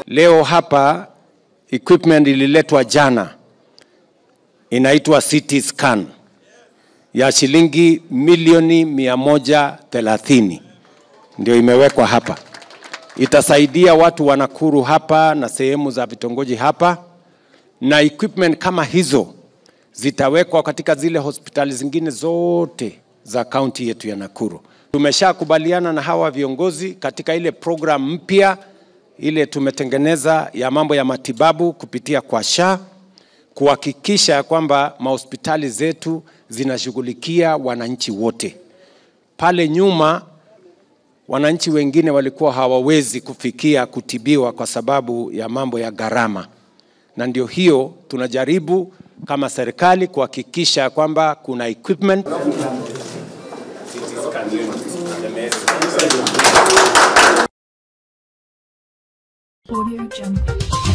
Leo hapa equipment ililetwa jana, inaitwa CT scan ya shilingi milioni 130 ndio imewekwa hapa. Itasaidia watu wa Nakuru hapa na sehemu za vitongoji hapa, na equipment kama hizo zitawekwa katika zile hospitali zingine zote za kaunti yetu ya Nakuru. Tumeshakubaliana na hawa viongozi katika ile program mpya ile tumetengeneza ya mambo ya matibabu kupitia kwa SHA, kuhakikisha kwamba mahospitali zetu zinashughulikia wananchi wote. Pale nyuma wananchi wengine walikuwa hawawezi kufikia kutibiwa kwa sababu ya mambo ya gharama. Na ndio hiyo tunajaribu kama serikali kuhakikisha kwamba kuna equipment. Audio Jungle.